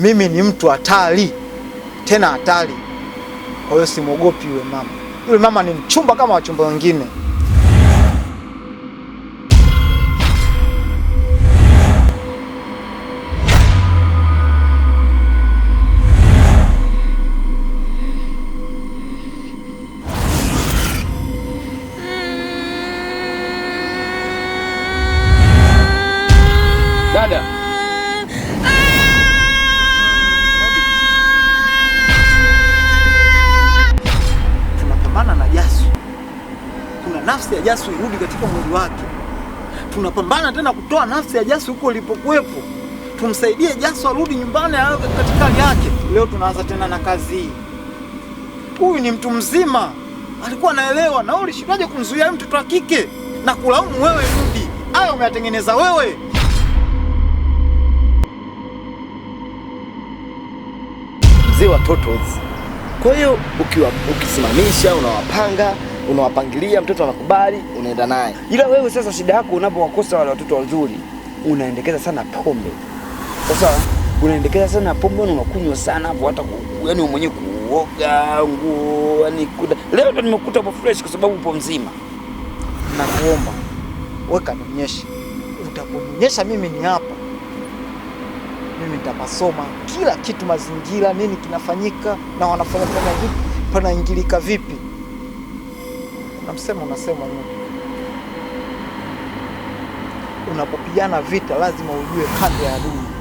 Mimi ni mtu hatari, tena hatari. Kwa hiyo simwogopi yule mama. Yule mama ni mchumba kama wachumba wengine. Dada. Tunapambana na Jasu. Kuna nafsi ya Jasu irudi katika mwili wake. Tunapambana tena kutoa nafsi ya Jasu huko ilipokuwepo. Tumsaidie Jasu arudi nyumbani katika hali yake. Leo tunaanza tena na kazi hii. Huyu ni mtu mzima. Alikuwa anaelewa, na wewe ulishindaje kumzuia mtoto wa kike na kulaumu wewe Rudi? Haya umeyatengeneza wewe. Mzee wa totos. Kwa hiyo ukisimamisha, unawapanga, unawapangilia, mtoto anakubali, unaenda naye. Ila wewe sasa shida yako unapowakosa wale watoto wazuri, unaendekeza sana pombe. Sasa unaendekeza sana pombe, unakunywa sana hapo, hata yani wewe mwenyewe kuoga nguo, yani leo ndo nimekuta hapo fresh kwa sababu upo mzima. Nakuomba weka nionyeshe. Utaponionyesha mimi ni hapa. Mimi nitapasoma kila kitu, mazingira, nini kinafanyika na wanafanya vipi, panaingilika vipi. Unasema nini? Unapopigana vita lazima ujue pande ya adui.